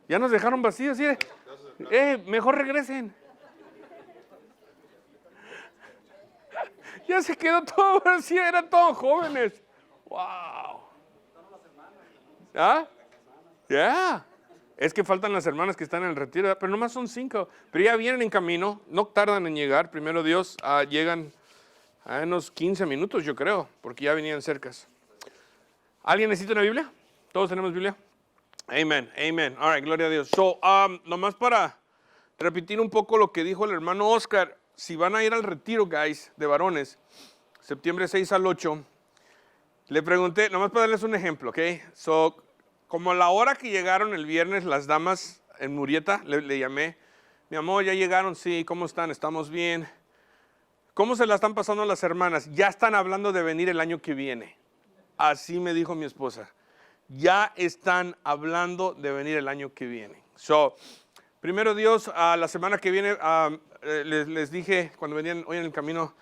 Ya nos dejaron vacíos, ¿sí? Mejor regresen. Ya se quedó todo vacío, eran todos jóvenes. Wow. ¿Ah? Ya. Es que faltan las hermanas que están en el retiro, pero nomás son 5. Pero ya vienen en camino, no tardan en llegar. Primero Dios, llegan a unos 15 minutos, yo creo, porque ya venían cercas. ¿Alguien necesita una Biblia? ¿Todos tenemos Biblia? Amen, amen. All right, gloria a Dios. So, nomás para repetir un poco lo que dijo el hermano Oscar, si van a ir al retiro, guys, de varones, septiembre 6 al 8, le pregunté, nomás para darles un ejemplo, ¿ok? So, como a la hora que llegaron el viernes las damas en Murieta, le llamé, mi amor, ya llegaron, sí, ¿cómo están? Estamos bien. ¿Cómo se la están pasando las hermanas? Ya están hablando de venir el año que viene. Así me dijo mi esposa. Ya están hablando de venir el año que viene. So, primero Dios, la semana que viene, les dije, cuando venían hoy en el camino,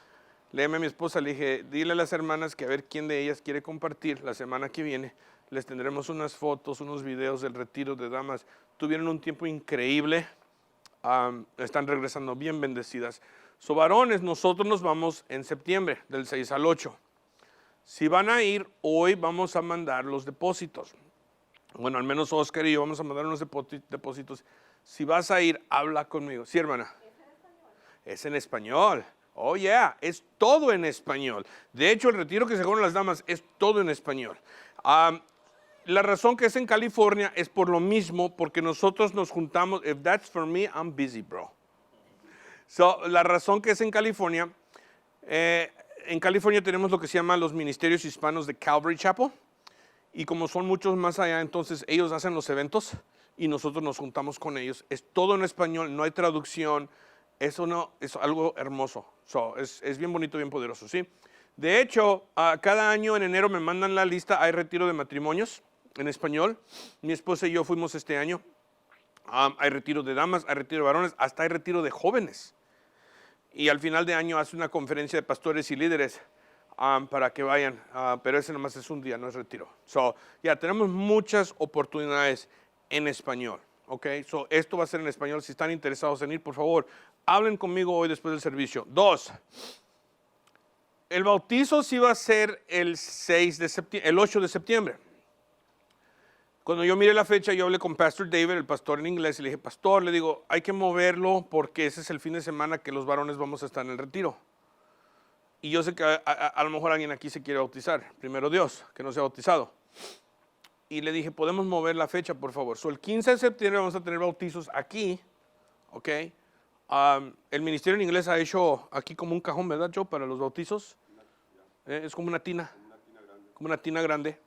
le llamé a mi esposa, le dije, dile a las hermanas que a ver quién de ellas quiere compartir la semana que viene. Les tendremos unas fotos, unos videos del retiro de damas. Tuvieron un tiempo increíble. Están regresando bien bendecidas. So, varones, nosotros nos vamos en septiembre, del 6 al 8. Si van a ir, hoy vamos a mandar los depósitos. Bueno, al menos Oscar y yo vamos a mandar unos depósitos. Si vas a ir, habla conmigo. Sí, hermana. Es en español. Oh, yeah, es todo en español. De hecho, el retiro que se con las damas es todo en español. La razón que es en California es por lo mismo, porque nosotros nos juntamos. If that's for me, I'm busy, bro. So, la razón que es en California tenemos lo que se llama los ministerios hispanos de Calvary Chapel. Y como son muchos más allá, entonces ellos hacen los eventos y nosotros nos juntamos con ellos. Es todo en español, no hay traducción. Eso no, es algo hermoso. So, es bien bonito, bien poderoso, ¿sí? De hecho, cada año en enero me mandan la lista. Hay retiro de matrimonios en español. Mi esposa y yo fuimos este año. Hay retiro de damas, hay retiro de varones, hasta hay retiro de jóvenes. Y al final de año hace una conferencia de pastores y líderes para que vayan. Pero ese nomás es un día, no es retiro. So, ya tenemos muchas oportunidades en español. Okay, so esto va a ser en español. Si están interesados en ir, por favor, hablen conmigo hoy después del servicio. 2. El bautizo sí va a ser el 8 de septiembre. Cuando yo miré la fecha, yo hablé con Pastor David, el pastor en inglés, y le dije, pastor, le digo, hay que moverlo porque ese es el fin de semana que los varones vamos a estar en el retiro. Y yo sé que a lo mejor alguien aquí se quiere bautizar. Primero Dios, que no se ha bautizado. Y le dije, ¿podemos mover la fecha, por favor? So, el 15 de septiembre vamos a tener bautizos aquí, ¿ok? El ministerio en inglés ha hecho aquí como un cajón, ¿verdad, Joe? Para los bautizos. Es como una tina. Como una tina grande.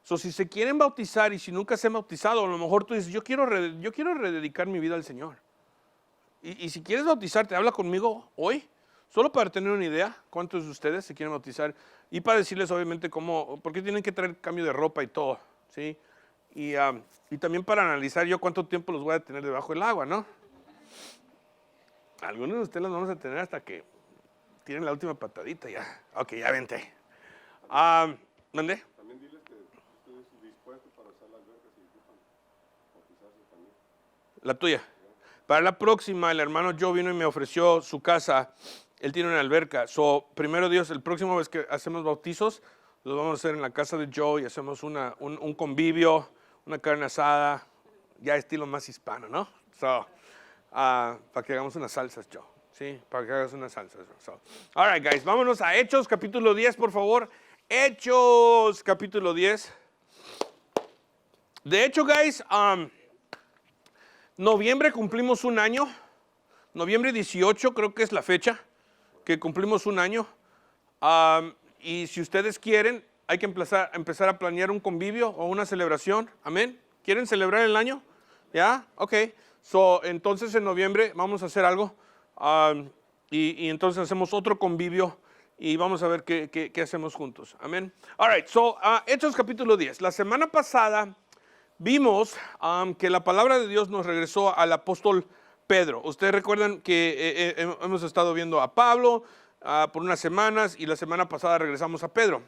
So, si se quieren bautizar y si nunca se han bautizado, a lo mejor tú dices, yo quiero rededicar mi vida al Señor. Y si quieres bautizarte, habla conmigo hoy, solo para tener una idea cuántos de ustedes se quieren bautizar y para decirles obviamente cómo, porque tienen que traer cambio de ropa y todo, ¿sí? Y también para analizar yo cuánto tiempo los voy a tener debajo del agua, ¿no? Algunos de ustedes los vamos a tener hasta que tienen la última patadita ya. Ok, ya vente. ¿Mande? También diles que estoy dispuesto para usar las albercas y ocupan bautizarse también. La tuya. Para la próxima, el hermano Joe vino y me ofreció su casa. Él tiene una alberca. So, primero Dios, el próximo vez que hacemos bautizos, los vamos a hacer en la casa de Joe y hacemos un convivio, una carne asada, ya estilo más hispano, ¿no? So, para que hagamos unas salsas, Joe. Sí, para que hagas unas salsas. So, all right, guys, vámonos a Hechos, capítulo 10, por favor. Hechos, capítulo 10. De hecho, guys, noviembre cumplimos un año. Noviembre 18 creo que es la fecha que cumplimos un año. Y si ustedes quieren, hay que empezar a planear un convivio o una celebración. Amén. ¿Quieren celebrar el año? ¿Ya? Ok. So, entonces en noviembre vamos a hacer algo. Y entonces hacemos otro convivio y vamos a ver qué hacemos juntos. Amén. All right. So, Hechos capítulo 10. La semana pasada vimos que la palabra de Dios nos regresó al apóstol Pedro. Ustedes recuerdan que hemos estado viendo a Pablo por unas semanas y la semana pasada regresamos a Pedro.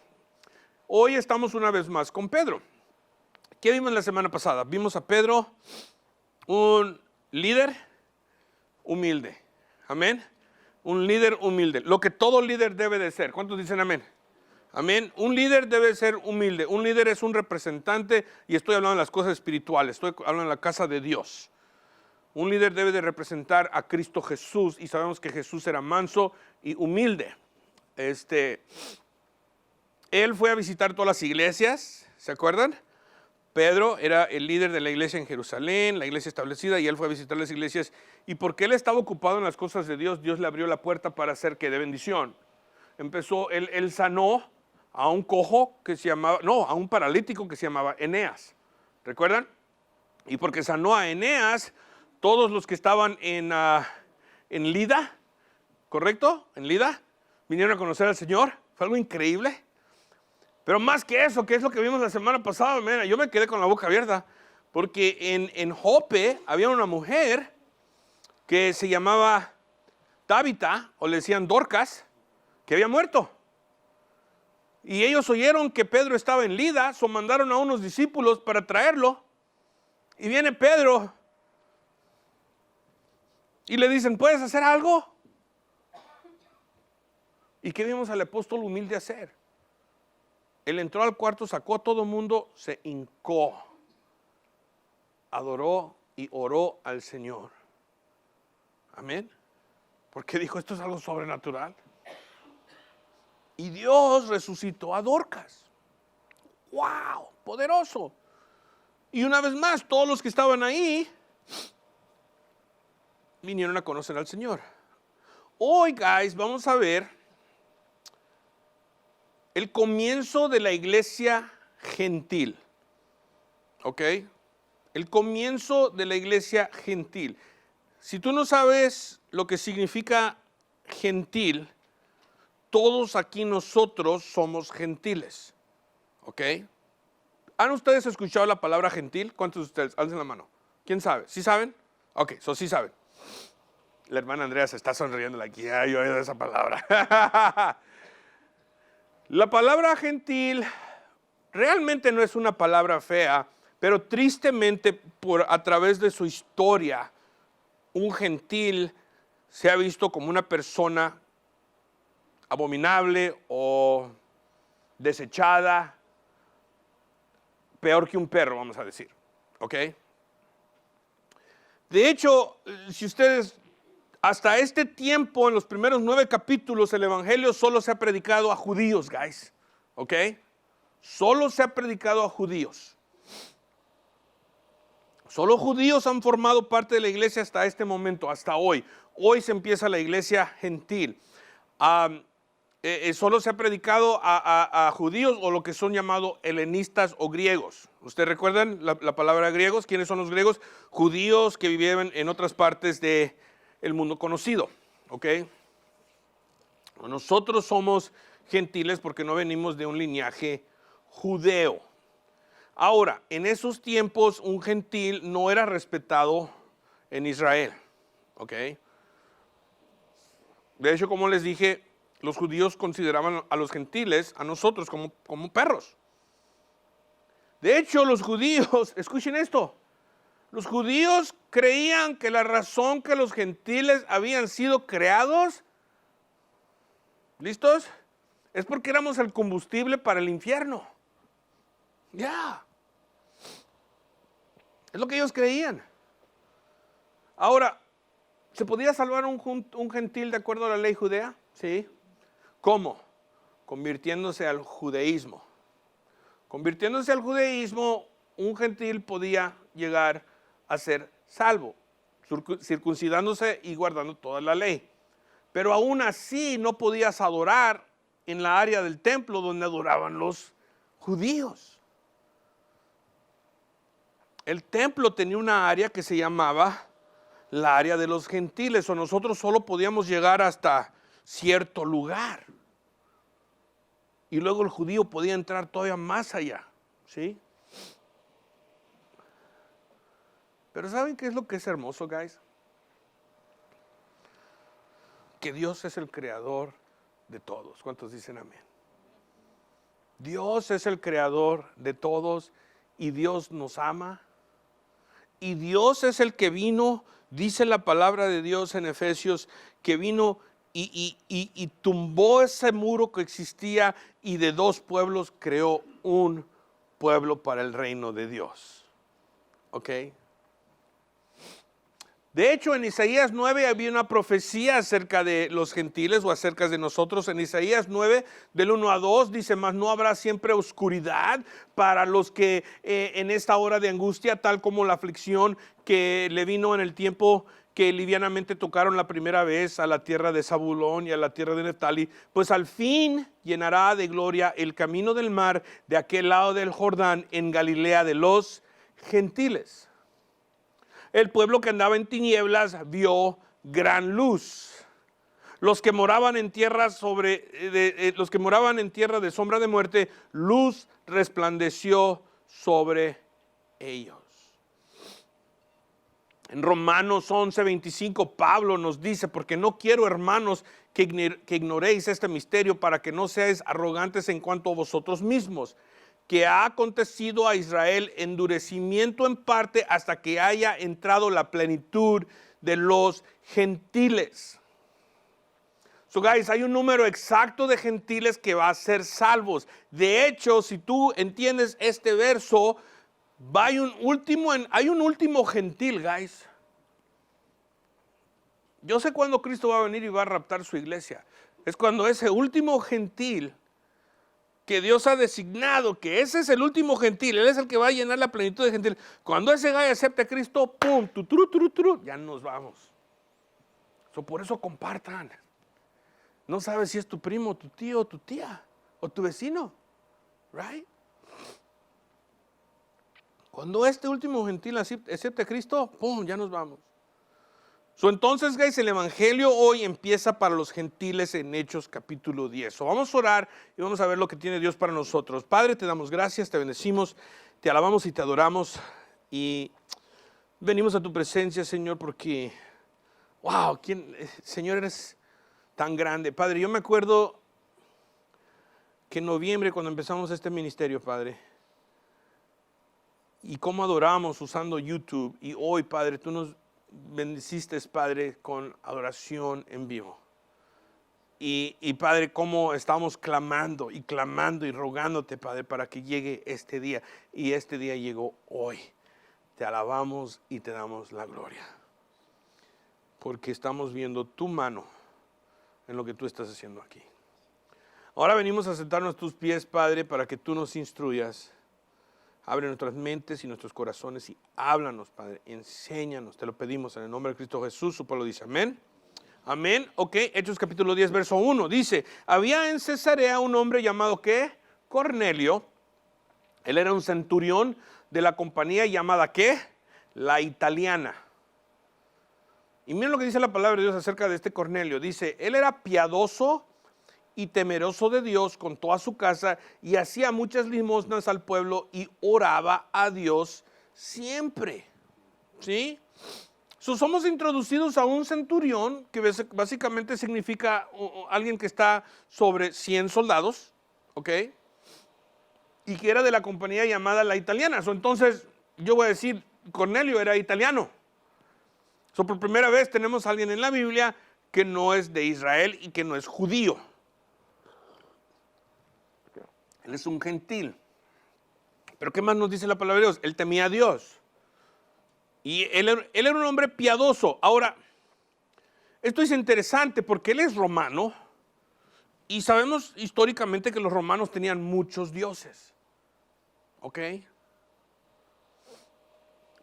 Hoy estamos una vez más con Pedro. ¿Qué vimos la semana pasada? Vimos a Pedro un líder humilde. Amén. Un líder humilde. Lo que todo líder debe de ser. ¿Cuántos dicen amén? Amén. Un líder debe ser humilde. Un líder es un representante, y estoy hablando de las cosas espirituales, estoy hablando de la casa de Dios. Un líder debe de representar a Cristo Jesús, y sabemos que Jesús era manso y humilde. Él fue a visitar todas las iglesias, ¿se acuerdan? Pedro era el líder de la iglesia en Jerusalén, la iglesia establecida, y él fue a visitar las iglesias. Y porque él estaba ocupado en las cosas de Dios, Dios le abrió la puerta para hacer que de bendición. Él sanó a un cojo que se llamaba, no, a un paralítico que se llamaba Eneas. ¿Recuerdan? Y porque sanó a Eneas, todos los que estaban en Lida, ¿correcto? En Lida, vinieron a conocer al Señor. Fue algo increíble. Pero más que eso, que es lo que vimos la semana pasada, mira, yo me quedé con la boca abierta, porque en Jope había una mujer que se llamaba Tabita, o le decían Dorcas, que había muerto. Y ellos oyeron que Pedro estaba en Lida, mandaron a unos discípulos para traerlo. Y viene Pedro y le dicen, ¿puedes hacer algo? ¿Y qué vimos al apóstol humilde hacer? Él entró al cuarto, sacó a todo el mundo, se hincó, adoró y oró al Señor. Amén. Porque dijo, esto es algo sobrenatural. Y Dios resucitó a Dorcas. ¡Wow! Poderoso. Y una vez más, todos los que estaban ahí vinieron a conocer al Señor. Hoy, guys, vamos a ver el comienzo de la iglesia gentil. ¿Ok? El comienzo de la iglesia gentil. Si tú no sabes lo que significa gentil, todos aquí nosotros somos gentiles. ¿Ok? ¿Han ustedes escuchado la palabra gentil? ¿Cuántos de ustedes? Alcen la mano. ¿Quién sabe? ¿Sí saben? Ok, sí saben. La hermana Andrea se está sonriendo aquí. Ay, yo he oído esa palabra. La palabra gentil realmente no es una palabra fea, pero tristemente a través de su historia, un gentil se ha visto como una persona abominable o desechada, peor que un perro, vamos a decir. ¿Ok? De hecho, si ustedes, hasta este tiempo, en los primeros 9 capítulos, el evangelio solo se ha predicado a judíos, guys. ¿Ok? Solo se ha predicado a judíos. Solo judíos han formado parte de la iglesia hasta este momento, hasta hoy. Hoy se empieza la iglesia gentil. Solo se ha predicado a judíos, o lo que son llamados helenistas o griegos. ¿Ustedes recuerdan la palabra griegos? ¿Quiénes son los griegos? Judíos que vivían en otras partes del mundo conocido. ¿Ok? Nosotros somos gentiles porque no venimos de un linaje judeo. Ahora, en esos tiempos un gentil no era respetado en Israel. ¿Ok? De hecho, como les dije, los judíos consideraban a los gentiles, a nosotros, como perros. De hecho, los judíos, escuchen esto, los judíos creían que la razón que los gentiles habían sido creados, ¿listos? Es porque éramos el combustible para el infierno. Ya. Es lo que ellos creían. Ahora, ¿se podía salvar un gentil de acuerdo a la ley judea? Sí. ¿Cómo? Convirtiéndose al judaísmo. Convirtiéndose al judaísmo, un gentil podía llegar a ser salvo, circuncidándose y guardando toda la ley. Pero aún así no podías adorar en la área del templo donde adoraban los judíos. El templo tenía una área que se llamaba la área de los gentiles, o nosotros solo podíamos llegar hasta cierto lugar. Y luego el judío podía entrar todavía más allá, ¿sí? Pero ¿saben qué es lo que es hermoso, guys? Que Dios es el creador de todos. ¿Cuántos dicen amén? Dios es el creador de todos y Dios nos ama Y Dios es el que vino, dice la palabra de Dios en Efesios, que vino y tumbó ese muro que existía y de dos pueblos creó un pueblo para el reino de Dios. ¿Ok? De hecho, en Isaías 9 había una profecía acerca de los gentiles o acerca de nosotros. En Isaías 9, del 1 a 2, dice, mas no habrá siempre oscuridad para los que en esta hora de angustia, tal como la aflicción que le vino en el tiempo que livianamente tocaron la primera vez a la tierra de Zabulón y a la tierra de Neftali, pues al fin llenará de gloria el camino del mar de aquel lado del Jordán en Galilea de los gentiles. El pueblo que andaba en tinieblas vio gran luz. Los que moraban en tierra los que moraban en tierra de sombra de muerte, luz resplandeció sobre ellos. En Romanos 11:25 Pablo nos dice, porque no quiero, hermanos, que ignoréis este misterio, para que no seáis arrogantes en cuanto a vosotros mismos, que ha acontecido a Israel endurecimiento en parte hasta que haya entrado la plenitud de los gentiles. So guys, hay un número exacto de gentiles que va a ser salvos. De hecho, si tú entiendes este verso, hay un último gentil, guys. Yo sé cuándo Cristo va a venir y va a raptar su iglesia. Es cuando ese último gentil que Dios ha designado, que ese es el último gentil, Él es el que va a llenar la plenitud de gentil. Cuando ese gallo acepte a Cristo, ¡pum! Ya nos vamos. Por eso compartan. No sabes si es tu primo, tu tío, tu tía, o tu vecino. Right? Cuando este último gentil acepte a Cristo, ¡pum! Ya nos vamos. Entonces, guys, el evangelio hoy empieza para los gentiles en Hechos capítulo 10. Vamos a orar y vamos a ver lo que tiene Dios para nosotros. Padre, te damos gracias, te bendecimos, te alabamos y te adoramos. Y venimos a tu presencia, Señor, porque, wow, Señor, eres tan grande. Padre, yo me acuerdo que en noviembre, cuando empezamos este ministerio, Padre, y cómo adoramos usando YouTube, y hoy, Padre, tú nos bendeciste, Padre, con adoración en vivo. Y Padre, cómo estamos clamando y rogándote, Padre, para que llegue este día. Y este día llegó hoy. Te alabamos y te damos la gloria. Porque estamos viendo tu mano en lo que tú estás haciendo aquí. Ahora venimos a sentarnos a tus pies, Padre, para que tú nos instruyas. Abre nuestras mentes y nuestros corazones y háblanos, Padre. Enséñanos, te lo pedimos en el nombre de Cristo Jesús. Su pueblo dice amén. Amén. Ok, Hechos capítulo 10, verso 1. Dice, había en Cesarea un hombre llamado, ¿qué? Cornelio. Él era un centurión de la compañía llamada, ¿qué? La Italiana. Y miren lo que dice la palabra de Dios acerca de este Cornelio. Dice, él era piadoso y temeroso de Dios con toda su casa, y hacía muchas limosnas al pueblo y oraba a Dios siempre. ¿Sí? Somos introducidos a un centurión, que básicamente significa alguien que está sobre 100 soldados, ¿ok? Y que era de la compañía llamada la Italiana. Entonces, yo voy a decir, Cornelio era italiano. Por primera vez tenemos a alguien en la Biblia que no es de Israel y que no es judío. Él es un gentil. Pero ¿qué más nos dice la palabra de Dios? Él temía a Dios. Y él era un hombre piadoso. Ahora, esto es interesante porque él es romano. Y sabemos históricamente que los romanos tenían muchos dioses. ¿Ok?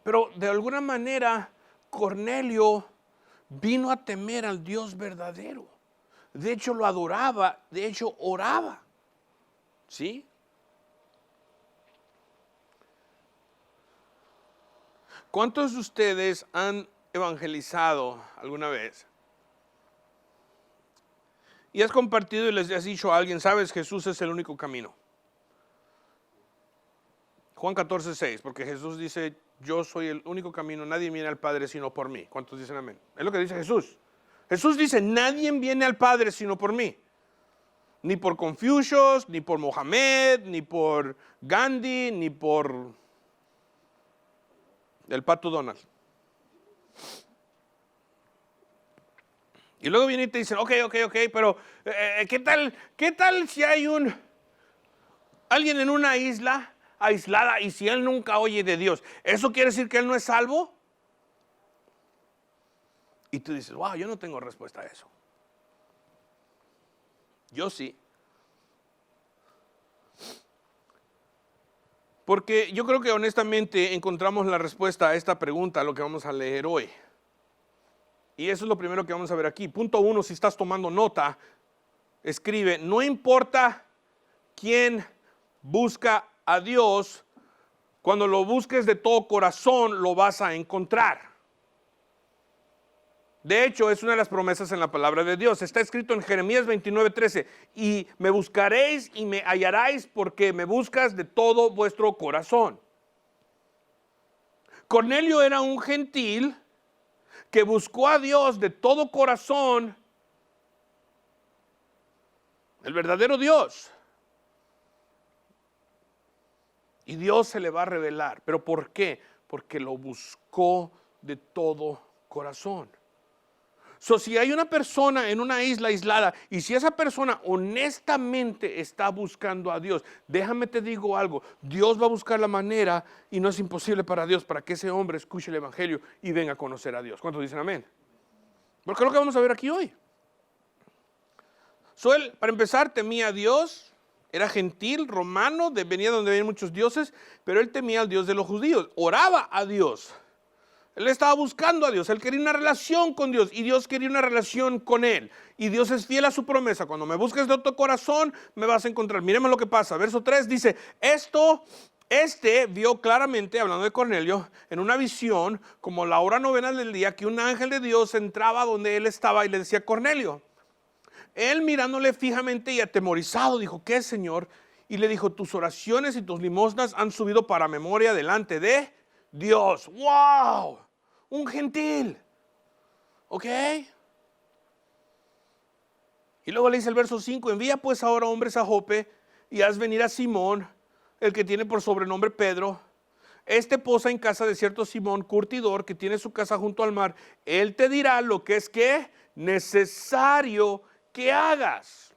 Pero de alguna manera, Cornelio vino a temer al Dios verdadero. De hecho, lo adoraba. De hecho, oraba. ¿Sí? ¿Cuántos de ustedes han evangelizado alguna vez? Y has compartido y les has dicho a alguien, sabes, Jesús es el único camino. Juan 14:6, porque Jesús dice, yo soy el único camino, nadie viene al Padre sino por mí. ¿Cuántos dicen amén? Es lo que dice Jesús. Jesús dice, nadie viene al Padre sino por mí. Ni por Confucius, ni por Mohammed, ni por Gandhi, ni por El Pato Donald. Y luego viene y te dicen, ok, pero ¿qué tal si hay alguien en una isla aislada y si él nunca oye de Dios? ¿Eso quiere decir que él no es salvo? Y tú dices, wow, yo no tengo respuesta a eso. Yo sí. Porque yo creo que honestamente encontramos la respuesta a esta pregunta, lo que vamos a leer hoy. Y eso es lo primero que vamos a ver aquí. Punto 1, si estás tomando nota, escribe, no importa quién busca a Dios, cuando lo busques de todo corazón, lo vas a encontrar. De hecho, es una de las promesas en la palabra de Dios. Está escrito en Jeremías 29:13. Y me buscaréis y me hallaréis porque me buscas de todo vuestro corazón. Cornelio era un gentil que buscó a Dios de todo corazón, el verdadero Dios. Y Dios se le va a revelar. ¿Pero por qué? Porque lo buscó de todo corazón. Si hay una persona en una isla aislada y si esa persona honestamente está buscando a Dios, déjame te digo algo, Dios va a buscar la manera y no es imposible para Dios para que ese hombre escuche el evangelio y venga a conocer a Dios. ¿Cuántos dicen amén? Porque es lo que vamos a ver aquí hoy. Él, para empezar, temía a Dios, era gentil, romano, venía donde venían muchos dioses, pero él temía al Dios de los judíos, oraba a Dios. Él estaba buscando a Dios, él quería una relación con Dios y Dios quería una relación con él. Y Dios es fiel a su promesa, cuando me busques de todo corazón me vas a encontrar. Miremos lo que pasa, verso 3 dice, vio claramente, hablando de Cornelio, en una visión, como la hora novena del día, que un ángel de Dios entraba donde él estaba y le decía, Cornelio. Él mirándole fijamente y atemorizado, dijo, ¿qué, Señor? Y le dijo, tus oraciones y tus limosnas han subido para memoria delante de Dios. ¡Wow! Un gentil. ¿Ok? Y luego le dice el verso 5, envía pues ahora hombres a Jope y haz venir a Simón, el que tiene por sobrenombre Pedro. Este posa en casa de cierto Simón, curtidor, que tiene su casa junto al mar. Él te dirá lo que es que necesario que hagas.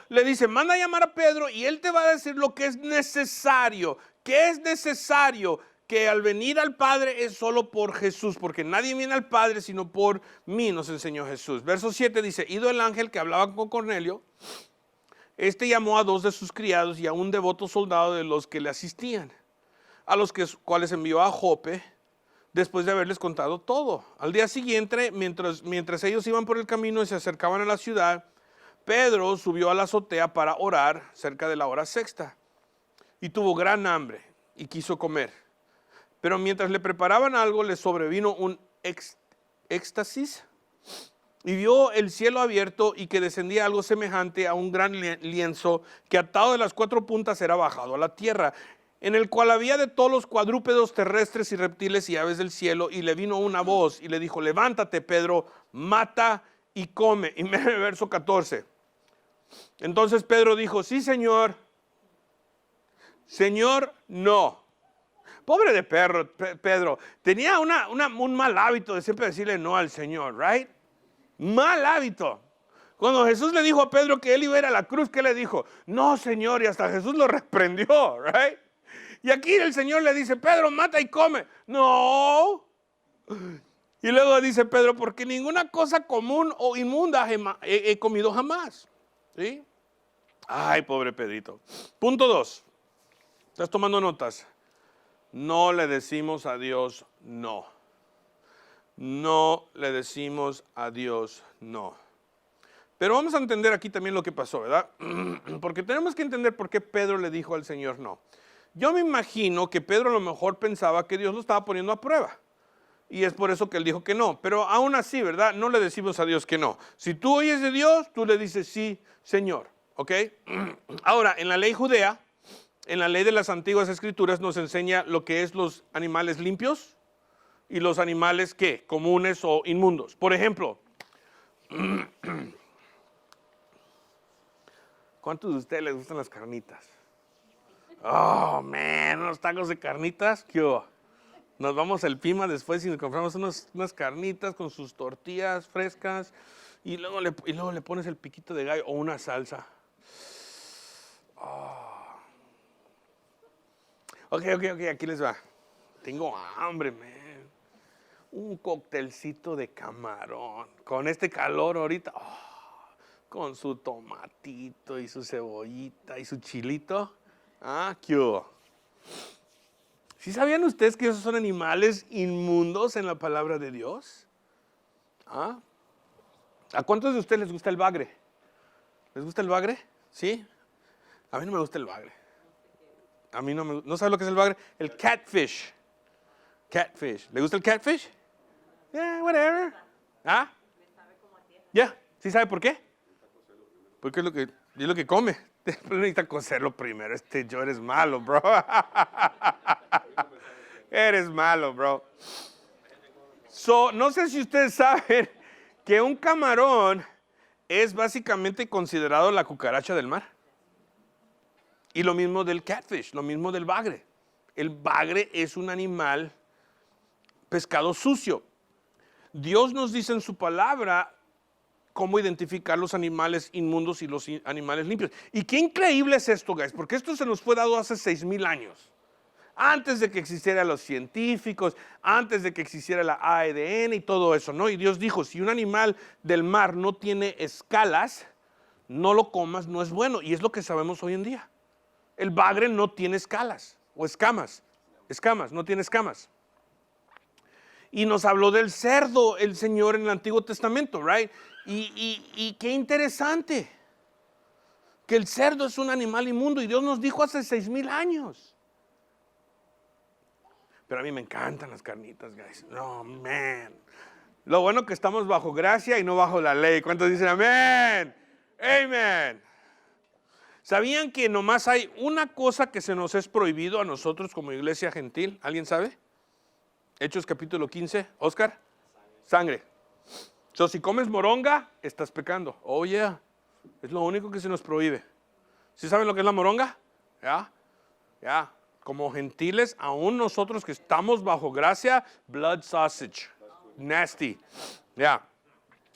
Le dice, manda a llamar a Pedro y él te va a decir lo que es necesario. ¿Qué es necesario? Que al venir al Padre es solo por Jesús, porque nadie viene al Padre sino por mí, nos enseñó Jesús. Verso 7 dice, ido el ángel que hablaba con Cornelio, este llamó a 2 de sus criados y a un devoto soldado de los que le asistían, a los cuales envió a Jope, después de haberles contado todo. Al día siguiente, mientras ellos iban por el camino y se acercaban a la ciudad, Pedro subió a la azotea para orar cerca de la hora sexta. Y tuvo gran hambre y quiso comer. Pero mientras le preparaban algo, le sobrevino un éxtasis y vio el cielo abierto y que descendía algo semejante a un gran lienzo que atado de las 4 puntas era bajado a la tierra, en el cual había de todos los cuadrúpedos terrestres y reptiles y aves del cielo. Y le vino una voz y le dijo, levántate, Pedro, mata y come. Y me verso 14. Entonces Pedro dijo, sí, Señor. Señor, no. Pobre de Pedro. Tenía un mal hábito de siempre decirle no al Señor, right? Mal hábito. Cuando Jesús le dijo a Pedro que él iba a ir a la cruz, ¿qué le dijo? No, Señor, y hasta Jesús lo reprendió, right? Y aquí el Señor le dice, Pedro, mata y come. No. Y luego dice Pedro, porque ninguna cosa común o inmunda he comido jamás. ¿Sí? Ay, pobre Pedrito. Punto 2. ¿Estás tomando notas? No le decimos a Dios no. No le decimos a Dios no. Pero vamos a entender aquí también lo que pasó, ¿verdad? Porque tenemos que entender por qué Pedro le dijo al Señor no. Yo me imagino que Pedro a lo mejor pensaba que Dios lo estaba poniendo a prueba. Y es por eso que él dijo que no. Pero aún así, ¿verdad? No le decimos a Dios que no. Si tú oyes de Dios, tú le dices sí, Señor. ¿Ok? Ahora, en la ley judea, en la ley de las antiguas escrituras nos enseña lo que es los animales limpios y los animales, ¿qué? Comunes o inmundos. Por ejemplo, ¿cuántos de ustedes les gustan las carnitas? Oh, man, unos tacos de carnitas, ¿qué hubo? Nos vamos al Pima después y nos compramos unas carnitas con sus tortillas frescas y luego le pones el piquito de gallo o una salsa. Oh. Ok, aquí les va. Tengo hambre, man. Un cóctelcito de camarón. Con este calor ahorita. Oh, con su tomatito y su cebollita y su chilito. ¿Qué hubo? ¿Sí sabían ustedes que esos son animales inmundos en la palabra de Dios? ¿A cuántos de ustedes les gusta el bagre? ¿Les gusta el bagre? ¿Sí? A mí no me gusta el bagre. A mí no me gusta. ¿No sabe lo que es el bagre? El catfish. Catfish. ¿Le gusta el catfish? Yeah, whatever. Yeah. ¿Sí sabe por qué? Porque es lo que come. Pero necesita cocerlo primero. Joe, eres malo, bro. Eres malo, bro. No sé si ustedes saben que un camarón es básicamente considerado la cucaracha del mar. Y lo mismo del catfish, lo mismo del bagre. El bagre es un animal pescado sucio. Dios nos dice en su palabra cómo identificar los animales inmundos y los animales limpios. Y qué increíble es esto, guys, porque esto se nos fue dado hace 6,000 años. Antes de que existieran los científicos, antes de que existiera la ADN y todo eso, ¿no? Y Dios dijo, si un animal del mar no tiene escalas, no lo comas, no es bueno. Y es lo que sabemos hoy en día. El bagre no tiene escalas, o escamas, no tiene escamas. Y nos habló del cerdo el Señor en el Antiguo Testamento, right? Y qué interesante, que el cerdo es un animal inmundo y Dios nos dijo hace 6,000 años. Pero a mí me encantan las carnitas, guys. No, man. Lo bueno que estamos bajo gracia y no bajo la ley. ¿Cuántos dicen amén? Amen. ¿Sabían que nomás hay una cosa que se nos es prohibido a nosotros como iglesia gentil? ¿Alguien sabe? Hechos capítulo 15. Oscar. Sangre. Si comes moronga, estás pecando. Oh, yeah. Es lo único que se nos prohíbe. ¿Sí saben lo que es la moronga? Ya. Como gentiles, aún nosotros que estamos bajo gracia, blood sausage. Nasty. Ya.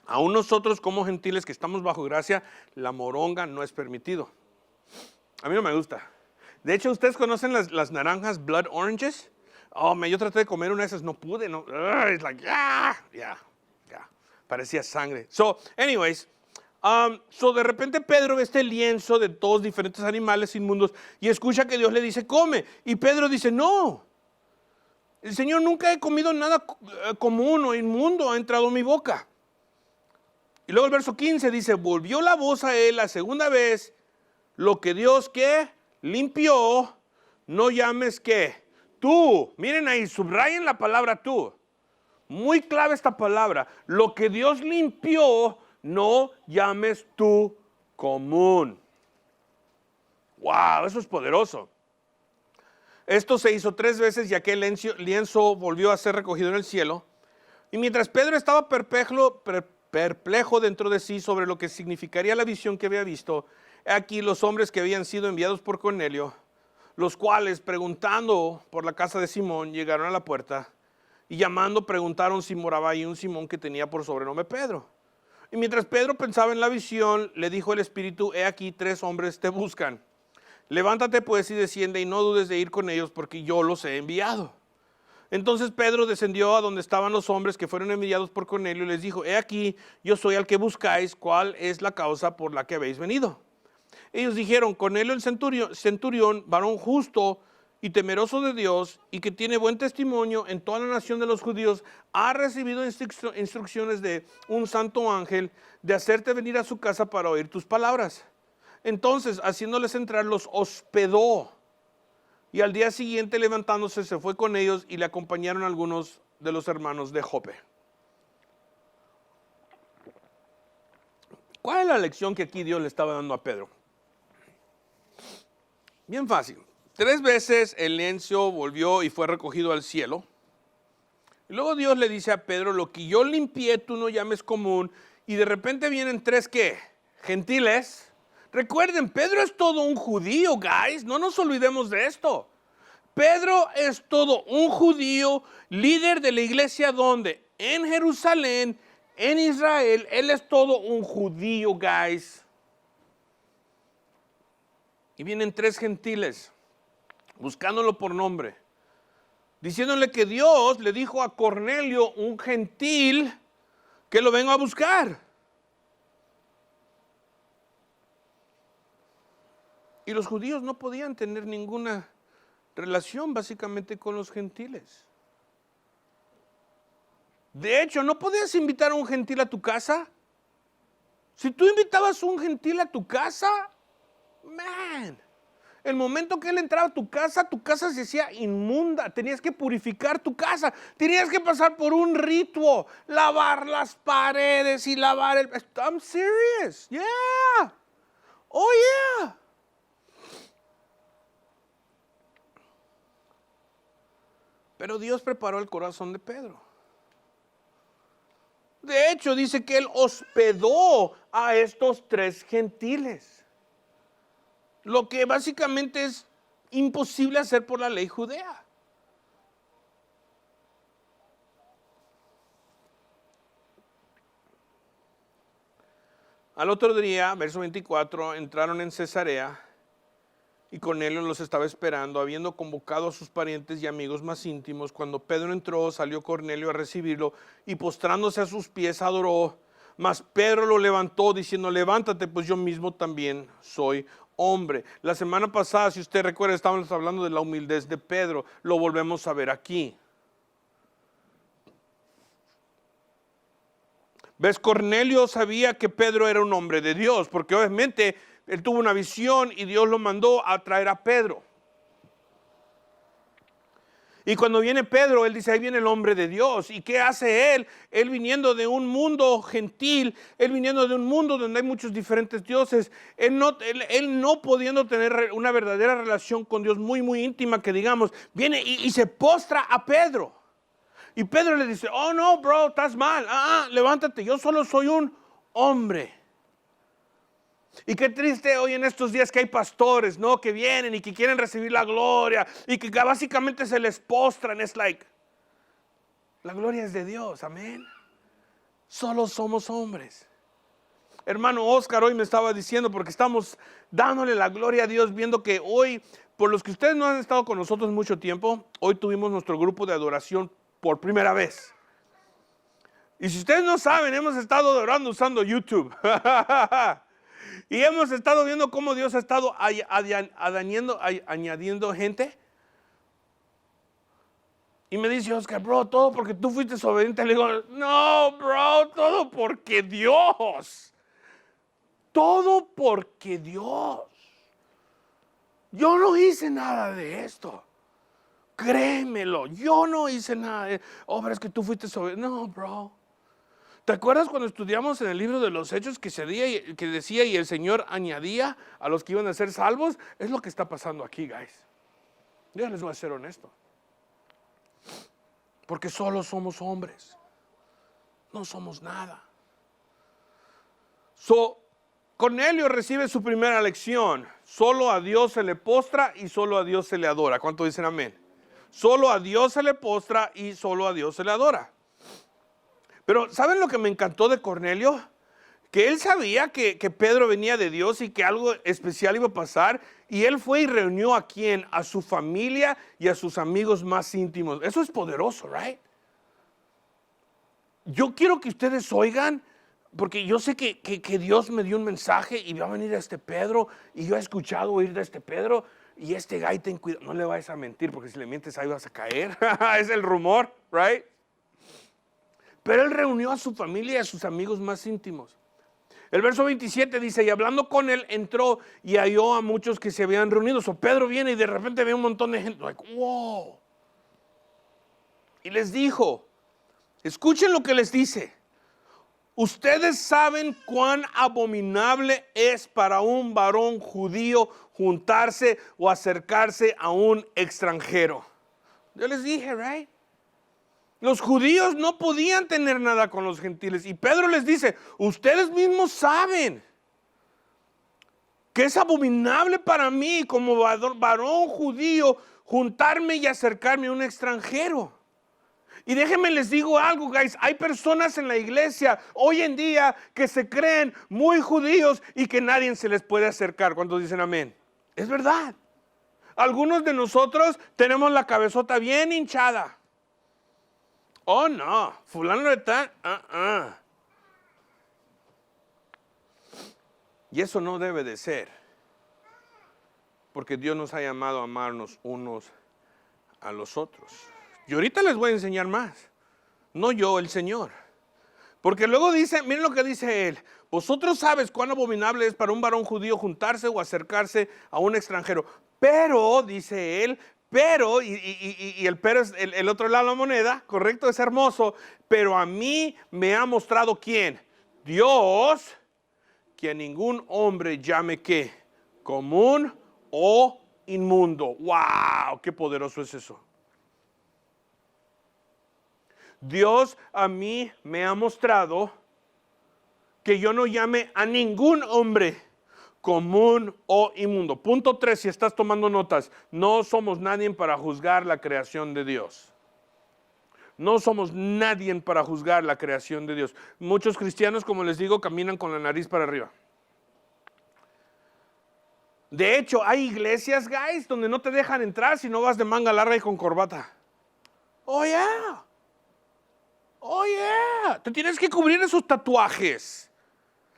Aún nosotros como gentiles que estamos bajo gracia, la moronga no es permitido. A mí no me gusta. De hecho, ¿ustedes conocen las naranjas blood oranges? Oh, yo traté de comer una de esas, no pude, no. It's like, yeah. Parecía sangre. Anyways, de repente Pedro ve este lienzo de todos diferentes animales inmundos y escucha que Dios le dice, come. Y Pedro dice, no. El Señor, nunca he comido nada común o inmundo, ha entrado en mi boca. Y luego el verso 15 dice, volvió la voz a él la segunda vez, lo que Dios, ¿qué? Limpió, no llames, ¿qué? Tú. Miren ahí, subrayen la palabra tú. Muy clave esta palabra. Lo que Dios limpió, no llames tú común. Wow, eso es poderoso. Esto se hizo 3 veces y aquel lienzo volvió a ser recogido en el cielo. Y mientras Pedro estaba perplejo dentro de sí sobre lo que significaría la visión que había visto, aquí los hombres que habían sido enviados por Cornelio, los cuales, preguntando por la casa de Simón, llegaron a la puerta y llamando preguntaron si moraba ahí un Simón que tenía por sobrenombre Pedro. Y mientras Pedro pensaba en la visión, le dijo el Espíritu, he aquí 3 hombres te buscan. Levántate pues y desciende y no dudes de ir con ellos porque yo los he enviado. Entonces Pedro descendió a donde estaban los hombres que fueron enviados por Cornelio y les dijo, he aquí, yo soy al que buscáis, ¿cuál es la causa por la que habéis venido? Ellos dijeron, Cornelio el centurión, varón justo y temeroso de Dios y que tiene buen testimonio en toda la nación de los judíos, ha recibido instrucciones de un santo ángel de hacerte venir a su casa para oír tus palabras. Entonces, haciéndoles entrar, los hospedó. Y al día siguiente, levantándose, se fue con ellos y le acompañaron algunos de los hermanos de Jope. ¿Cuál es la lección que aquí Dios le estaba dando a Pedro? Bien fácil. 3 veces el lienzo volvió y fue recogido al cielo. Y luego Dios le dice a Pedro, lo que yo limpié tú no llames común. Y de repente vienen 3, ¿qué? Gentiles. Recuerden, Pedro es todo un judío, guys. No nos olvidemos de esto. Pedro es todo un judío, líder de la iglesia, ¿dónde? En Jerusalén, en Israel. Él es todo un judío, guys. Y vienen 3 gentiles, buscándolo por nombre, diciéndole que Dios le dijo a Cornelio, un gentil, que lo venga a buscar. Y los judíos no podían tener ninguna relación básicamente con los gentiles. De hecho, ¿no podías invitar a un gentil a tu casa? Si tú invitabas a un gentil a tu casa, man, el momento que él entraba a tu casa se hacía inmunda. Tenías que purificar tu casa. Tenías que pasar por un ritual. Lavar las paredes y lavar el... I'm serious. Yeah. Oh, yeah. Pero Dios preparó el corazón de Pedro. De hecho, dice que él hospedó a estos 3 gentiles. Lo que básicamente es imposible hacer por la ley judea. Al otro día, verso 24, entraron en Cesarea y Cornelio los estaba esperando, habiendo convocado a sus parientes y amigos más íntimos. Cuando Pedro entró, salió Cornelio a recibirlo y postrándose a sus pies adoró. Mas Pedro lo levantó diciendo, levántate, pues yo mismo también soy hombre. La semana pasada, si usted recuerda, estábamos hablando de la humildad de Pedro. Lo volvemos a ver aquí. ¿Ves? Cornelio sabía que Pedro era un hombre de Dios, porque obviamente él tuvo una visión y Dios lo mandó a traer a Pedro. Y cuando viene Pedro, él dice, ahí viene el hombre de Dios. ¿Y qué hace él? Él viniendo de un mundo gentil, él viniendo de un mundo donde hay muchos diferentes dioses, él no pudiendo tener una verdadera relación con Dios muy, muy íntima, que digamos, viene y se postra a Pedro. Y Pedro le dice, oh no, bro, estás mal, levántate, yo solo soy un hombre. Y qué triste hoy en estos días que hay pastores, ¿no? Que vienen y que quieren recibir la gloria y que básicamente se les postran. Es like, la gloria es de Dios, amén. Solo somos hombres. Hermano Oscar hoy me estaba diciendo, porque estamos dándole la gloria a Dios, viendo que hoy, por los que ustedes no han estado con nosotros mucho tiempo, hoy tuvimos nuestro grupo de adoración por primera vez. Y si ustedes no saben, hemos estado adorando usando YouTube. Y hemos estado viendo cómo Dios ha estado añadiendo gente. Y me dice Oscar, bro, todo porque tú fuiste obediente. Le digo, no, bro, todo porque Dios. Todo porque Dios. Yo no hice nada de esto. Créemelo, yo no hice nada de... Oh, pero es que tú fuiste obediente. No, bro. ¿Te acuerdas cuando estudiamos en el libro de los Hechos que decía y el Señor añadía a los que iban a ser salvos? Es lo que está pasando aquí, guys. Yo les voy a ser honesto. Porque solo somos hombres. No somos nada. Cornelio recibe su primera lección. Solo a Dios se le postra y solo a Dios se le adora. ¿Cuánto dicen amén? Solo a Dios se le postra y solo a Dios se le adora. Pero ¿saben lo que me encantó de Cornelio? Que él sabía que Pedro venía de Dios y que algo especial iba a pasar. Y él fue y reunió ¿a quién? A su familia y a sus amigos más íntimos. Eso es poderoso, ¿right? Yo quiero que ustedes oigan, porque yo sé que Dios me dio un mensaje y va a venir este Pedro. Y yo he escuchado oír de este Pedro. Y este guy, ten cuidado, no le vayas a mentir, porque si le mientes ahí vas a caer. Es el rumor, ¿right? Pero él reunió a su familia y a sus amigos más íntimos. El verso 27 dice, y hablando con él, entró y halló a muchos que se habían reunido. Pedro viene y de repente ve un montón de gente. Like, wow. Y les dijo, escuchen lo que les dice. Ustedes saben cuán abominable es para un varón judío juntarse o acercarse a un extranjero. Yo les dije, right? Los judíos no podían tener nada con los gentiles. Y Pedro les dice, ustedes mismos saben que es abominable para mí como varón judío juntarme y acercarme a un extranjero. Y déjenme les digo algo, guys, hay personas en la iglesia hoy en día que se creen muy judíos y que nadie se les puede acercar. ¿Cuántos dicen amén? Es verdad. Algunos de nosotros tenemos la cabezota bien hinchada. Oh no, fulano de tal, Y eso no debe de ser. Porque Dios nos ha llamado a amarnos unos a los otros. Y ahorita les voy a enseñar más. No yo, el Señor. Porque luego dice, miren lo que dice él. Vosotros sabes cuán abominable es para un varón judío juntarse o acercarse a un extranjero. Pero, dice él, pero, y el pero es el otro lado de la moneda, correcto, es hermoso. Pero a mí me ha mostrado ¿quién? Dios, que a ningún hombre llame ¿qué? Común o inmundo. ¡Wow! ¡Qué poderoso es eso! Dios a mí me ha mostrado que yo no llame a ningún hombre común o inmundo. Punto 3, si estás tomando notas, no somos nadie para juzgar la creación de Dios. No somos nadie para juzgar la creación de Dios. Muchos cristianos, como les digo, caminan con la nariz para arriba. De hecho, hay iglesias, guys, donde no te dejan entrar si no vas de manga larga y con corbata. Oh, yeah. Oh, yeah. Te tienes que cubrir esos tatuajes.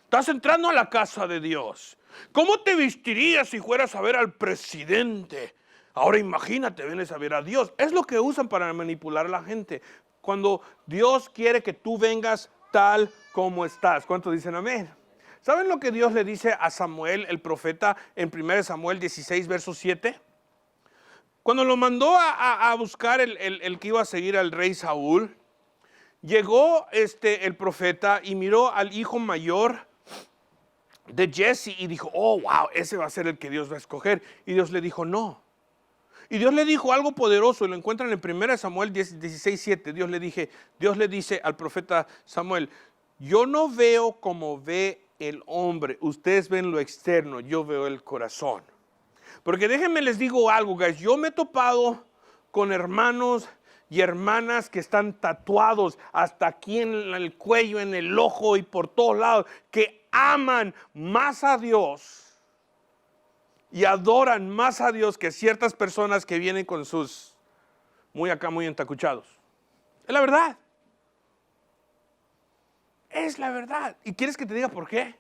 Estás entrando a la casa de Dios. ¿Cómo te vestirías si fueras a ver al presidente? Ahora imagínate, vienes a ver a Dios. Es lo que usan para manipular a la gente. Cuando Dios quiere que tú vengas tal como estás. ¿Cuántos dicen amén? ¿Saben lo que Dios le dice a Samuel, el profeta, en 1 Samuel 16, verso 7? Cuando lo mandó a buscar el que iba a seguir al rey Saúl, llegó el profeta y miró al hijo mayor de Jesse y dijo, oh, wow, ese va a ser el que Dios va a escoger. Y Dios le dijo, no. Y Dios le dijo algo poderoso, y lo encuentran en 1 Samuel 16, 7. Dios le dice al profeta Samuel, yo no veo como ve el hombre, ustedes ven lo externo, yo veo el corazón. Porque déjenme les digo algo, guys, yo me he topado con hermanos y hermanas que están tatuados hasta aquí en el cuello, en el ojo y por todos lados, que aman más a Dios y adoran más a Dios que ciertas personas que vienen con sus muy acá, muy entacuchados. Es la verdad. Es la verdad. ¿Y quieres que te diga por qué?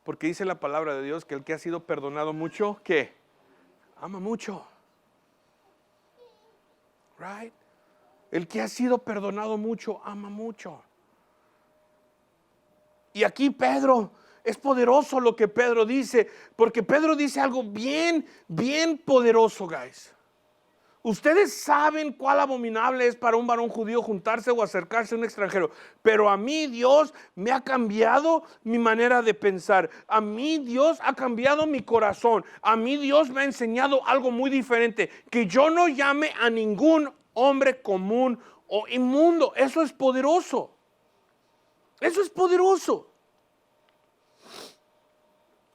Porque dice la palabra de Dios que el que ha sido perdonado mucho, ¿qué? Ama mucho. Right? El que ha sido perdonado mucho, ama mucho. Y aquí Pedro, es poderoso lo que Pedro dice, porque Pedro dice algo bien, bien poderoso, guys. Ustedes saben cuál abominable es para un varón judío juntarse o acercarse a un extranjero, pero a mí Dios me ha cambiado mi manera de pensar. A mí Dios ha cambiado mi corazón. A mí Dios me ha enseñado algo muy diferente, que yo no llame a ningún hombre común o inmundo. Eso es poderoso. Eso es poderoso.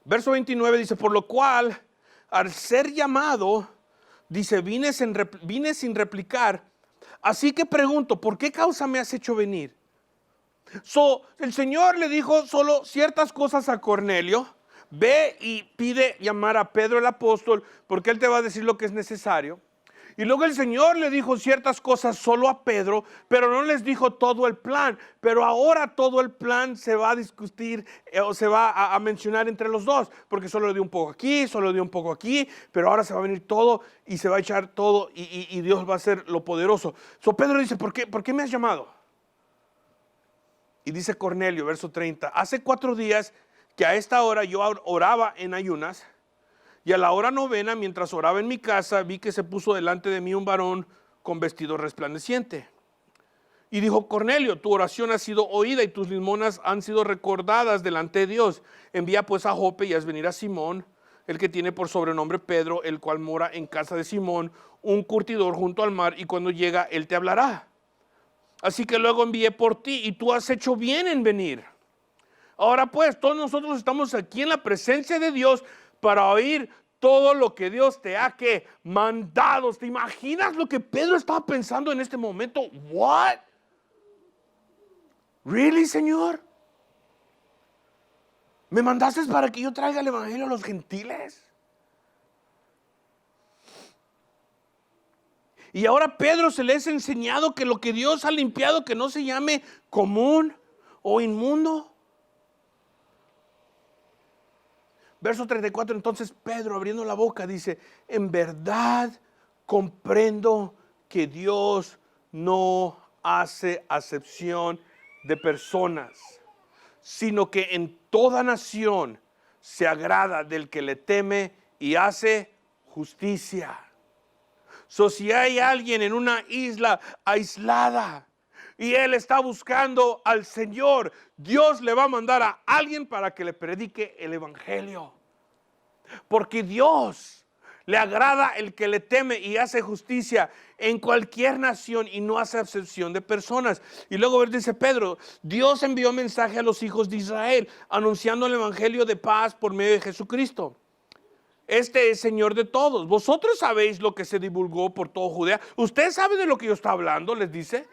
Verso 29 dice, por lo cual, al ser llamado, dice, vine sin replicar, así que pregunto, ¿por qué causa me has hecho venir? El Señor le dijo solo ciertas cosas a Cornelio. Ve y pide llamar a Pedro el apóstol, porque él te va a decir lo que es necesario. Y luego el Señor le dijo ciertas cosas solo a Pedro, pero no les dijo todo el plan. Pero ahora todo el plan se va a discutir o se va a mencionar entre los dos, porque solo le dio un poco aquí, solo le dio un poco aquí, pero ahora se va a venir todo y se va a echar todo y Dios va a hacer lo poderoso. Pedro dice, ¿por qué me has llamado? Y dice Cornelio, verso 30, hace 4 días que a esta hora yo oraba en ayunas, y a la hora 9, mientras oraba en mi casa, vi que se puso delante de mí un varón con vestido resplandeciente. Y dijo, Cornelio, tu oración ha sido oída y tus limonas han sido recordadas delante de Dios. Envía pues a Jope y haz venir a Simón, el que tiene por sobrenombre Pedro, el cual mora en casa de Simón, un curtidor junto al mar, y cuando llega, él te hablará. Así que luego envié por ti y tú has hecho bien en venir. Ahora pues, todos nosotros estamos aquí en la presencia de Dios para oír todo lo que Dios te ha mandado. ¿Te imaginas lo que Pedro estaba pensando en este momento? What? Really, Señor? ¿Me mandaste para que yo traiga el evangelio a los gentiles? Y ahora Pedro se les ha enseñado que lo que Dios ha limpiado, que no se llame común o inmundo. Verso 34, entonces Pedro, abriendo la boca, dice: en verdad comprendo que Dios no hace acepción de personas, sino que en toda nación se agrada del que le teme y hace justicia. Si hay alguien en una isla aislada y él está buscando al Señor, Dios le va a mandar a alguien para que le predique el evangelio. Porque Dios le agrada el que le teme y hace justicia en cualquier nación y no hace acepción de personas. Y luego dice Pedro: Dios envió mensaje a los hijos de Israel anunciando el evangelio de paz por medio de Jesucristo. Este es Señor de todos. Vosotros sabéis lo que se divulgó por toda Judea. Ustedes saben de lo que yo estoy hablando, les dice.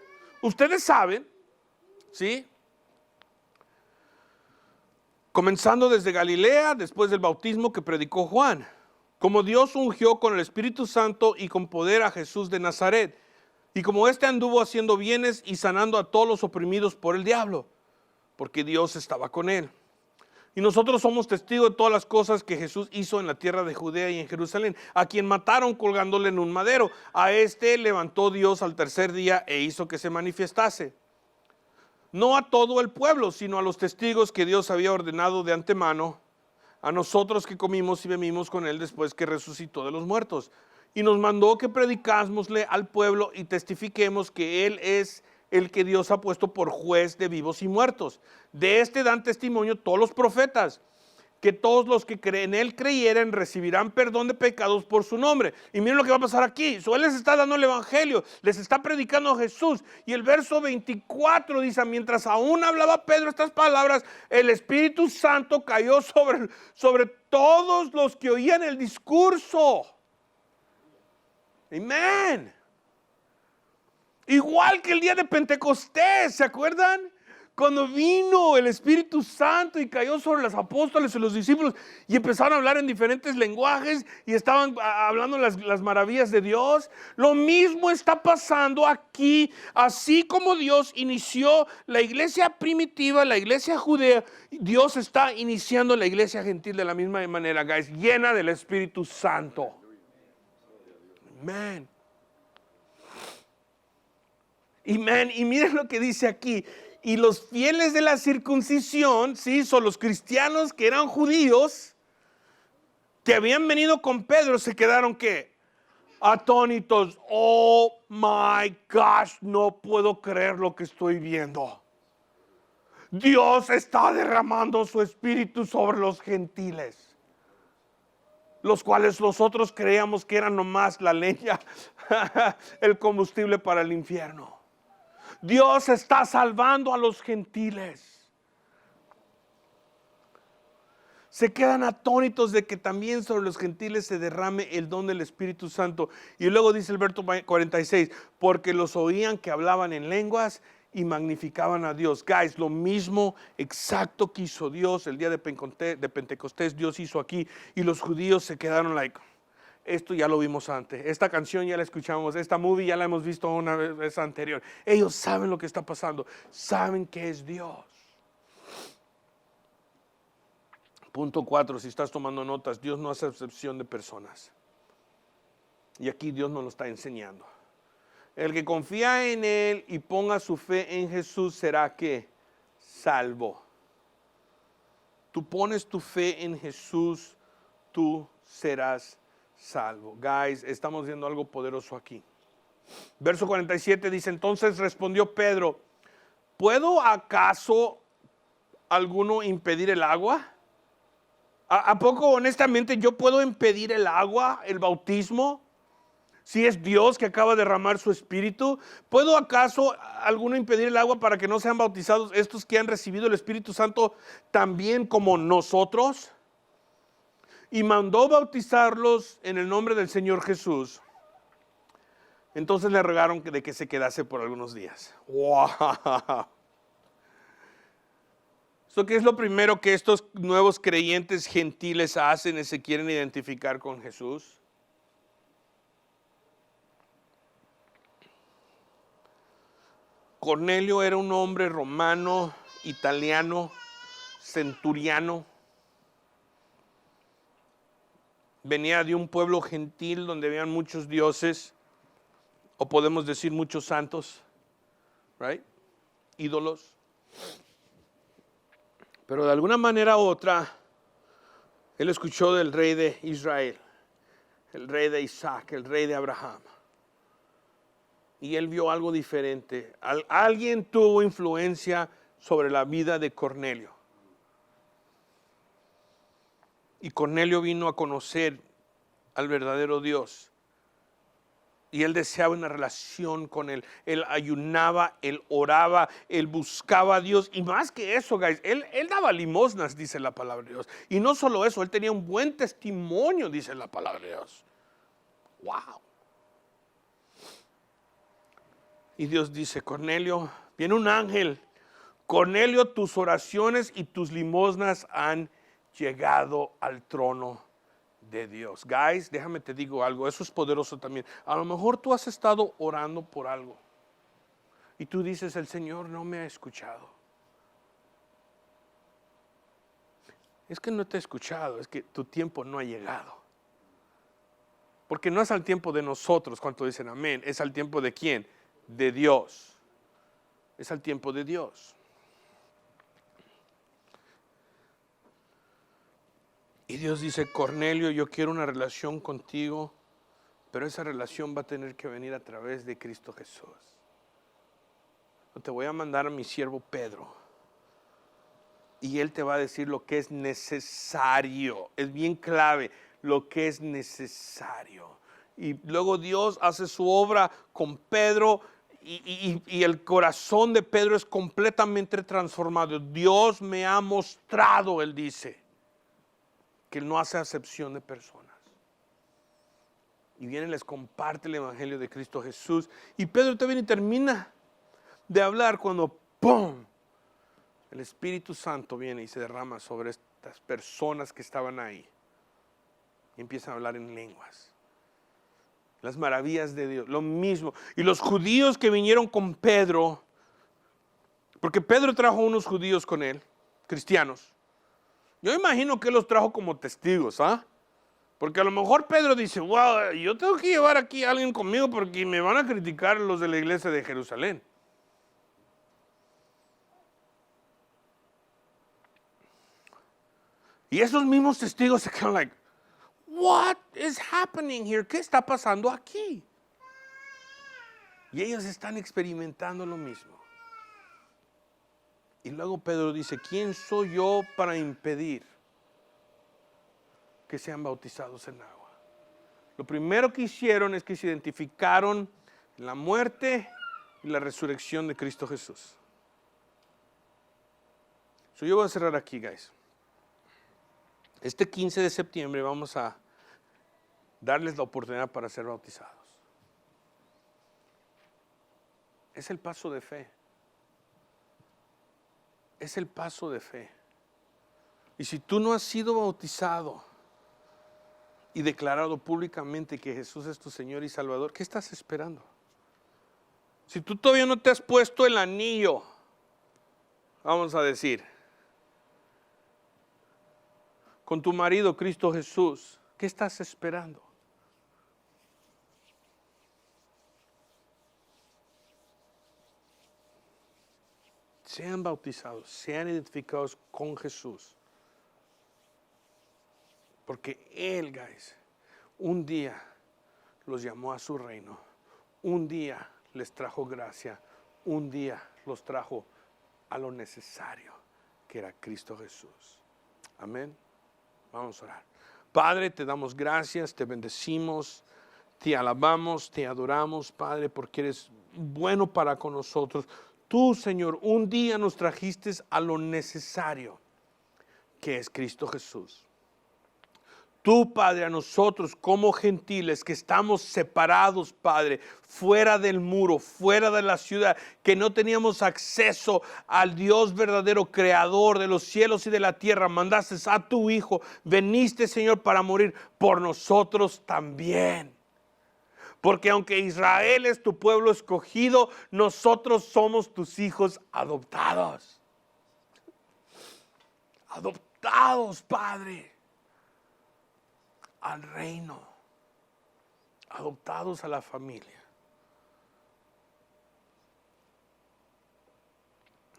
Ustedes saben, ¿sí? Comenzando desde Galilea, después del bautismo que predicó Juan, como Dios ungió con el Espíritu Santo y con poder a Jesús de Nazaret, y como éste anduvo haciendo bienes y sanando a todos los oprimidos por el diablo, porque Dios estaba con él. Y nosotros somos testigos de todas las cosas que Jesús hizo en la tierra de Judea y en Jerusalén, a quien mataron colgándole en un madero. A este levantó Dios al tercer día e hizo que se manifestase. No a todo el pueblo, sino a los testigos que Dios había ordenado de antemano, a nosotros que comimos y bebimos con él después que resucitó de los muertos. Y nos mandó que predicásmosle al pueblo y testifiquemos que él es el que Dios ha puesto por juez de vivos y muertos. De este dan testimonio todos los profetas, que todos los que en él creyeren recibirán perdón de pecados por su nombre. Y miren lo que va a pasar aquí. Él les está dando el evangelio, les está predicando a Jesús. Y el verso 24 dice: mientras aún hablaba Pedro estas palabras, el Espíritu Santo cayó sobre todos los que oían el discurso. Amén. Igual que el día de Pentecostés, ¿se acuerdan? Cuando vino el Espíritu Santo y cayó sobre los apóstoles y los discípulos y empezaron a hablar en diferentes lenguajes y estaban hablando las maravillas de Dios. Lo mismo está pasando aquí. Así como Dios inició la iglesia primitiva, la iglesia judea, Dios está iniciando la iglesia gentil de la misma manera, guys, llena del Espíritu Santo. Amén. Amén. Y miren lo que dice aquí: y los fieles de la circuncisión, ¿sí? Son los cristianos que eran judíos, que habían venido con Pedro, se quedaron ¿qué? Atónitos. Oh my gosh, no puedo creer lo que estoy viendo. Dios está derramando su espíritu sobre los gentiles, los cuales nosotros creíamos que eran nomás la leña, el combustible para el infierno. Dios está salvando a los gentiles. Se quedan atónitos de que también sobre los gentiles se derrame el don del Espíritu Santo. Y luego dice el verso 46, porque los oían que hablaban en lenguas y magnificaban a Dios. Guys, lo mismo exacto que hizo Dios el día de Pentecostés, Dios hizo aquí. Y los judíos se quedaron like: esto ya lo vimos antes, esta canción ya la escuchamos, esta movie ya la hemos visto una vez anterior. Ellos saben lo que está pasando, saben que es Dios. Punto 4, si estás tomando notas: Dios no hace excepción de personas. Y aquí Dios nos lo está enseñando. El que confía en Él y ponga su fe en Jesús será ¿qué? Salvo. Tú pones tu fe en Jesús, tú serás salvo. Guys, estamos viendo algo poderoso aquí. Verso 47 dice: entonces respondió Pedro: ¿puedo acaso alguno impedir el agua? ¿A poco honestamente yo puedo impedir el agua, el bautismo? Si es Dios que acaba de derramar su espíritu, ¿puedo acaso alguno impedir el agua para que no sean bautizados estos que han recibido el Espíritu Santo también como nosotros? y mandó bautizarlos en el nombre del Señor Jesús. Entonces le rogaron de que se quedase por algunos días. ¡Wow! ¿Qué es lo primero que estos nuevos creyentes gentiles hacen y se quieren identificar con Jesús? Cornelio era un hombre romano, italiano, centuriano. Venía de un pueblo gentil donde habían muchos dioses, o podemos decir muchos santos, right? Ídolos. Pero de alguna manera u otra, él escuchó del rey de Israel, el rey de Isaac, el rey de Abraham. Y él vio algo diferente. Alguien tuvo influencia sobre la vida de Cornelio. Y Cornelio vino a conocer al verdadero Dios. Y él deseaba una relación con él. Él ayunaba, él oraba, él buscaba a Dios. Y más que eso, guys, él daba limosnas, dice la palabra de Dios. Y no solo eso, él tenía un buen testimonio, dice la palabra de Dios. Wow. Y Dios dice, Cornelio, viene un ángel. Cornelio, tus oraciones y tus limosnas han llegado al trono de Dios. Guys, déjame te digo algo, eso es poderoso también. A lo mejor tú has estado orando por algo y tú dices, el Señor no me ha escuchado. Es que no te ha escuchado, es que tu tiempo no ha llegado. Porque no es al tiempo de nosotros, cuando dicen amén, es al tiempo de ¿quién? De Dios. Es al tiempo de Dios. Y Dios dice, Cornelio, yo quiero una relación contigo, pero esa relación va a tener que venir a través de Cristo Jesús. Te voy a mandar a mi siervo Pedro. Y él te va a decir lo que es necesario. Es bien clave, lo que es necesario. Y luego Dios hace su obra con Pedro y el corazón de Pedro es completamente transformado. Dios me ha mostrado, él dice, que él no hace acepción de personas. Y viene y les comparte el evangelio de Cristo Jesús. Y Pedro también termina de hablar cuando ¡pum! El Espíritu Santo viene y se derrama sobre estas personas que estaban ahí. Y empiezan a hablar en lenguas. Las maravillas de Dios, lo mismo. Y los judíos que vinieron con Pedro, porque Pedro trajo unos judíos con él, cristianos. Yo imagino que los trajo como testigos, ¿ah? Porque a lo mejor Pedro dice, wow, yo tengo que llevar aquí a alguien conmigo porque me van a criticar los de la iglesia de Jerusalén. Y esos mismos testigos se quedan like, what is happening here? ¿Qué está pasando aquí? Y ellos están experimentando lo mismo. Y luego Pedro dice, ¿quién soy yo para impedir que sean bautizados en agua? Lo primero que hicieron es que se identificaron en la muerte y la resurrección de Cristo Jesús. Yo voy a cerrar aquí, guys. Este 15 de septiembre vamos a darles la oportunidad para ser bautizados. Es el paso de fe. Es el paso de fe. Y si tú no has sido bautizado y declarado públicamente que Jesús es tu Señor y Salvador, ¿qué estás esperando? Si tú todavía no te has puesto el anillo, vamos a decir, con tu marido Cristo Jesús, ¿qué estás esperando? Sean bautizados, sean identificados con Jesús. Porque Él, guys, un día los llamó a su reino. Un día les trajo gracia. Un día los trajo a lo necesario, que era Cristo Jesús. Amén. Vamos a orar. Padre, te damos gracias, te bendecimos, te alabamos, te adoramos, Padre, porque eres bueno para con nosotros. Tú, Señor, un día nos trajiste a lo necesario, que es Cristo Jesús. tú, Padre, a nosotros como gentiles que estamos separados, Padre, fuera del muro, fuera de la ciudad, que no teníamos acceso al Dios verdadero, creador de los cielos y de la tierra, mandaste a tu Hijo, veniste, Señor, para morir por nosotros también. Porque aunque Israel es tu pueblo escogido, nosotros somos tus hijos adoptados. Adoptados, Padre, al reino. Adoptados a la familia.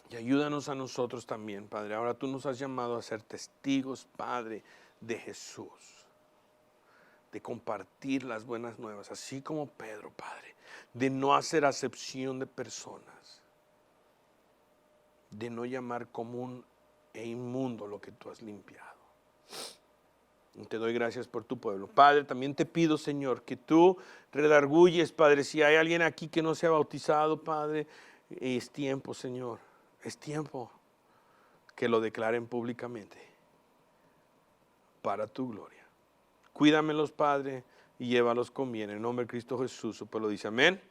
Y ayúdanos a nosotros también, Padre. Ahora tú nos has llamado a ser testigos, Padre, de Jesús. De compartir las buenas nuevas, así como Pedro, Padre. De no hacer acepción de personas. De no llamar común e inmundo lo que tú has limpiado. Y te doy gracias por tu pueblo. Padre, también te pido, Señor, que tú redarguyes, Padre, si hay alguien aquí que no se ha bautizado, Padre, es tiempo, Señor, es tiempo que lo declaren públicamente para tu gloria. Cuídamelos, Padre, y llévalos con bien. En nombre de Cristo Jesús, su pueblo dice amén.